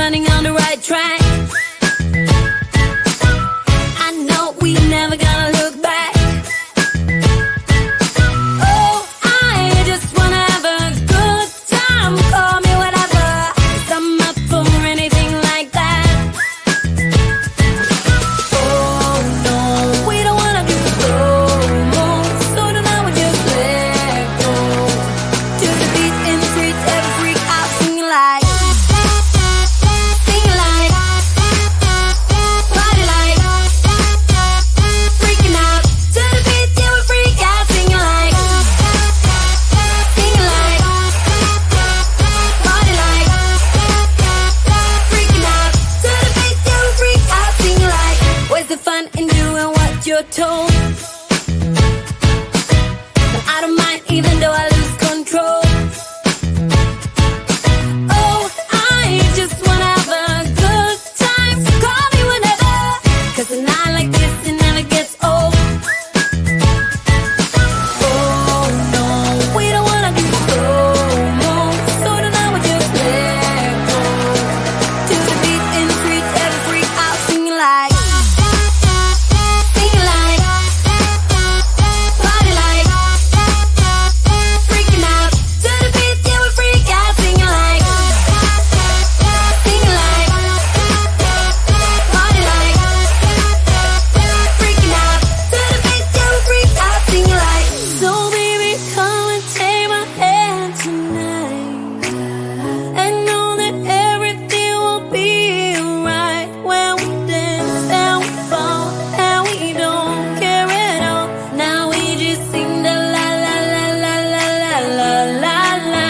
running on the right track. I know we never gonna look back. Oh, I just wanna have a good time. Call me whatever, 'cause I'm up for anything like that. Oh no, we don't wanna do slow-mo, so tonight we just let go. To the beat in the streets, every freak out singing like, singing like, party like, freaking out. To the beat, yeah, we freak out singing like, singing like, party like, freaking out. To the beat, yeah, we freak out singing like. Where's the fun in doing what you're told? But I don't mind even though I lose control. Oh, I just wanna have a good time, so call me whenever, 'cause a night like this, it never gets old. Oh no, we don't wanna do slow-mo, so tonight we just let go. To the beat in the streets, every freak out singing like, singing like, party like, freaking out. To the beat, yeah, we freak out singing like, singing like, party like, freaking out. To the beat, yeah, we freak out singing like. So baby, come and take my hand tonight, and know that everything will be alright. When we dance and we fall and we don't care at all. Now we just sing the la la la la la la la la la.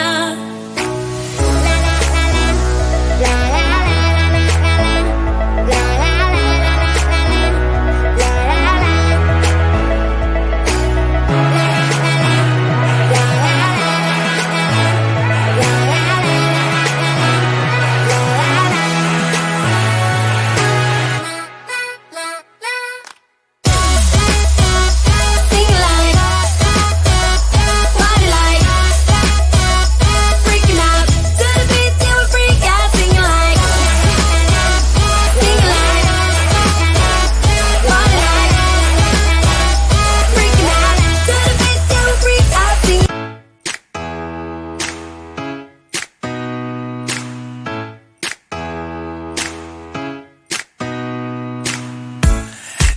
Singing like, party like, freaking out. To the beat, yeah, we freak out singing like, singing like, party like, freaking out. To the beat, yeah, we freak out singing.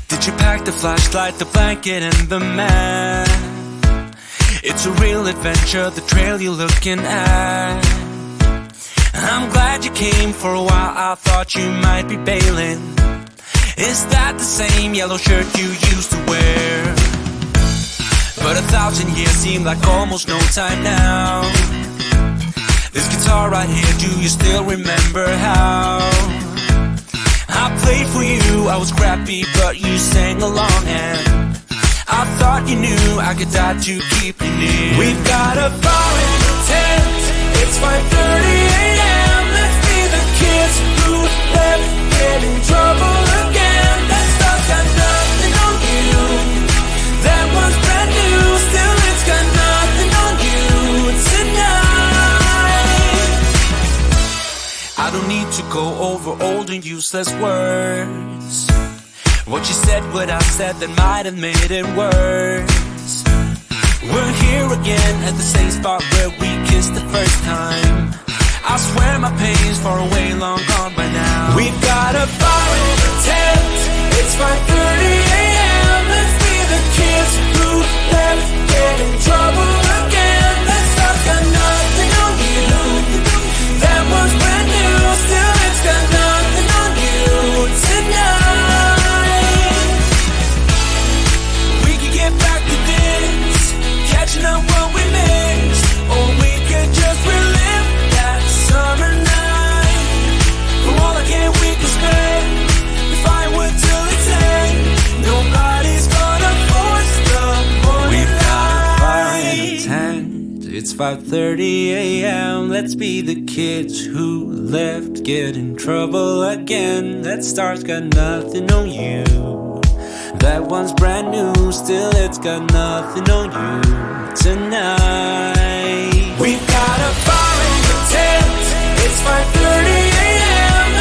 Did you pack the flashlight, the blanket, and the map? It's a real adventure, the trail you're looking at. I'm glad you came. For a while I thought you might be bailing. Is that the same yellow shirt you used to wear? But 1,000 years seem like almost no time now. This guitar right here, do you still remember how I played for you? I was crappy, but you sang along, and I thought you knew I could die to keep you near. We've got a fire in the tent. It's 5:30 a.m. Let's be the kids who left, get in trouble again. That stuff got nothing on you. That one's brand new, still it's got nothing on you tonight. I don't need to go over old and useless words. What you said, what I said, that might have made it worse. We're here again at the same spot where we kissed the first time. I swear my pain's far away, long gone by now. We've got a fire in the tent. It's 5:30 a.m. Let's be the kids who left, get in trouble again. That stuff got nothing on you. That one's brand new, still it's got nothing on you tonight. We could get back to this, catching up what we missed, or we could just relive that summer night. For all I can, we can spend the firewood till it's end. Nobody's gonna force the morning. We've got a fire in the tent. It's 5:30 a.m. Let's be the kids who left, get in trouble again. That star's got nothing on you. That one's brand new, still it's got nothing on you tonight. We've got a fire in the tent. It's 5:30 a.m.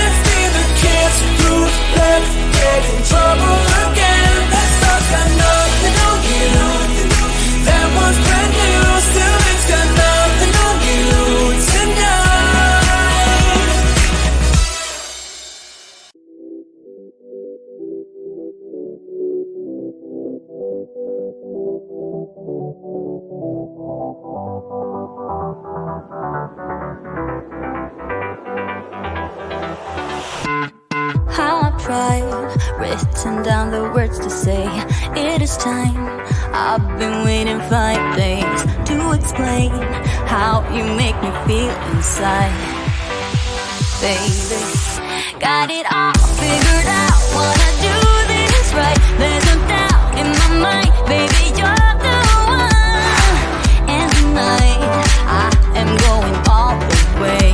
written down the words to say. It is time. I've been waiting 5 days to explain how you make me feel inside. Baby, got it all figured out, wanna do this right. There's no doubt in my mind, baby, you're the one. And tonight, I am going all the way.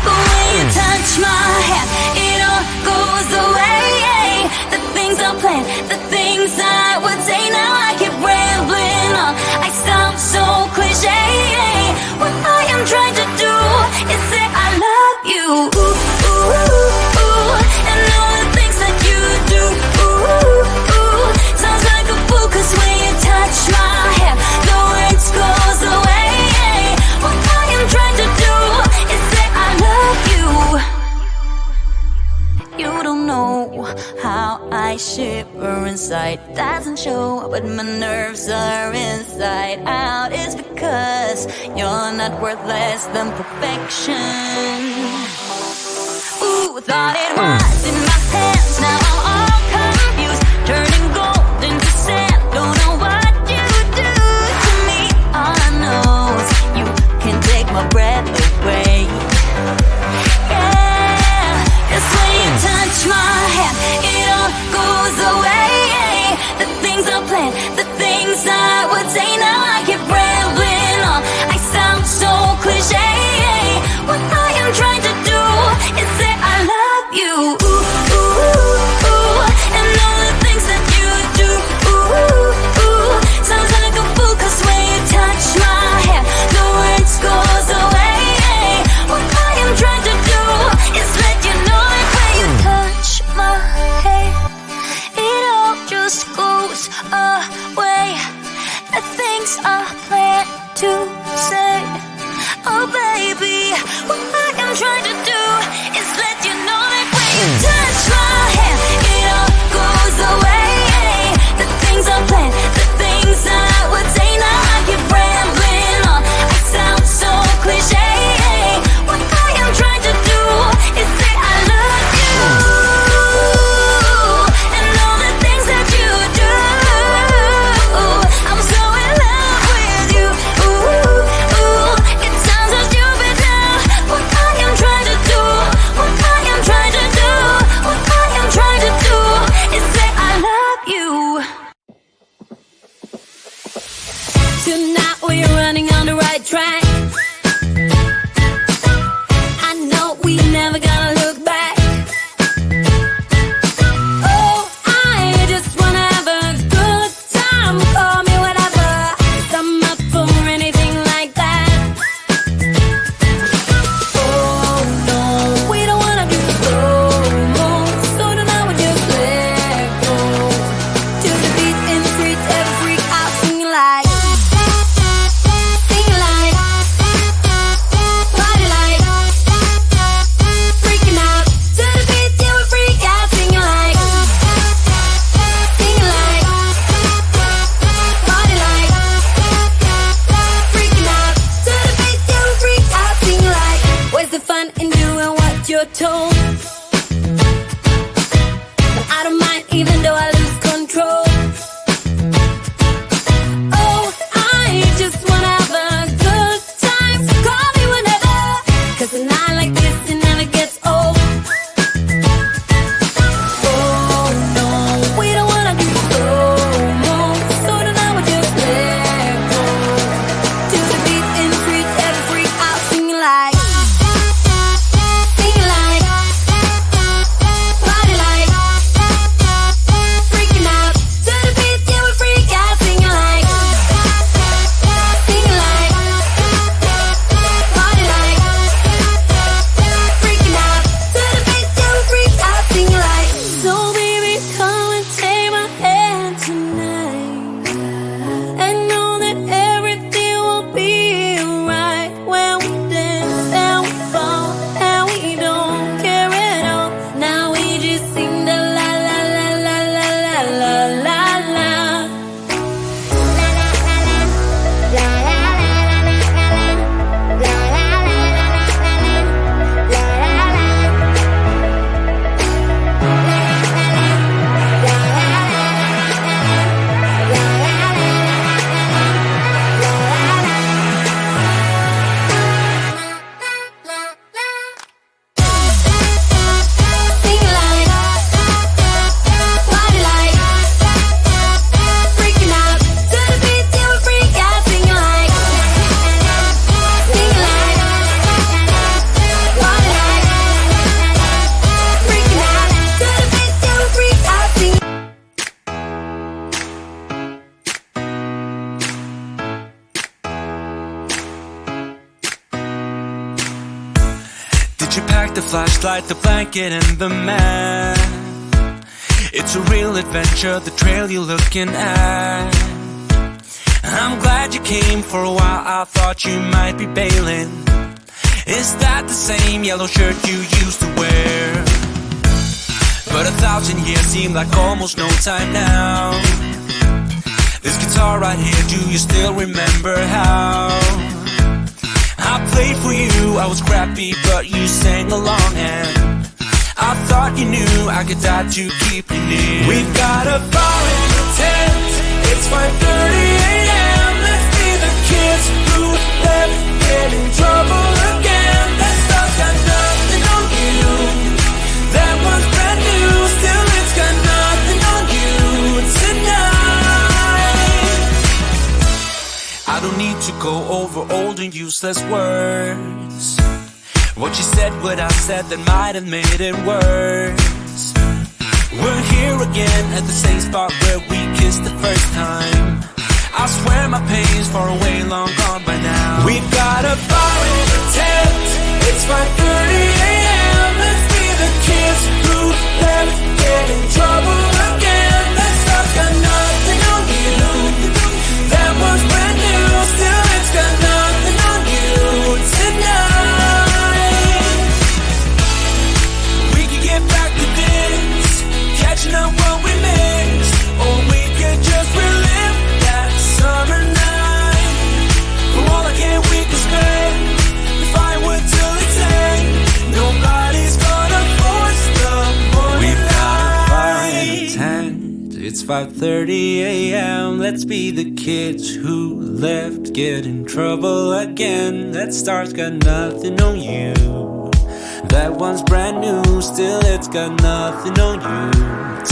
The way you touch my hand, it all goes away. The things I planned, the things I would say, now I keep rambling on. I sound so cliche. What I am trying to do is say I love you. Ooh, ooh, ooh, ooh. And all the things that you do. Ooh, ooh, ooh. Sounds like a fool, 'cause when you touch my hair, the words goes away. What I am trying to do is say I love you. You don't know how I shiver inside. Doesn't show, but my nerves are inside out. It's because you're not worth less than perfection. Ooh, thought it was in my hands, now I'm all confused. Turning gold into sand, don't know what you do to me. All I know is you can take my breath away. Yeah, 'cause when you touch my hand, it all goes away. The things I planned, the things I would say, now I keep rambling on. I sound so cliche. What I am trying to do is say I love you. like the flashlight, the blanket, and the map. It's a real adventure, the trail you're looking at. I'm glad you came. For a while I thought you might be bailing. Is that the same yellow shirt you used to wear? But 1,000 years seem like almost no time now. This guitar right here, do you still remember how I played for you? I was crappy, but you sang along, and I thought you knew I could die to keep you near. We've got a fire in the tent. It's 5:30 a.m. Let's be the kids who left, get in trouble again. That stuff's got nothing on you. That one's brand new, still it's got nothing on you tonight. I don't need to go over old and useless words. What you said, what I said, that might have made it worse. We're here again at the same spot where we kissed the first time. I swear my pain's far away, long gone by now. We've got a fire in the tent. It's 5:30 a.m. Let's be the kids who left, get in trouble again. That stuff's got nothing on you. That one's brand new, still it's got nothing on you tonight. We could get back to this, catching up what we missed, or we could just relive that summer night. For all I can, we can spend the firewood till it's end. Nobody's gonna force the morning. We've got a fire in the tent. It's 5:30 a.m. Let's be the kids who left, get in trouble again. That star's got nothing on you. That one's brand new, still it's got nothing on you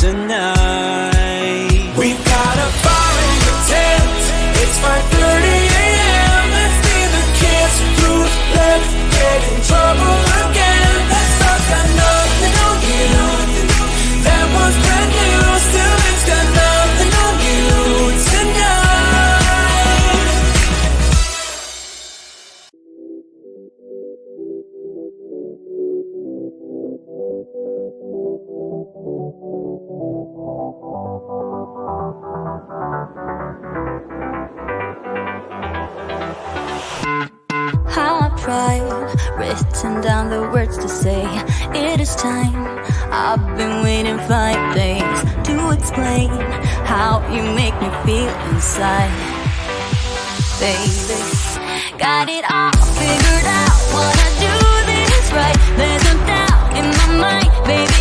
tonight. We've got a fire in the tent. It's 5:30 a.m. Let's be the kids who left, get in trouble again. That stuff's got nothing on you. That one's brand new, still it's got nothing on you tonight. High pride, written down the words to say. It is time. I've been waiting 5 days to explain how you make me feel inside. Baby, got it all figured out. Wanna do this right. There's no doubt in my mind, baby.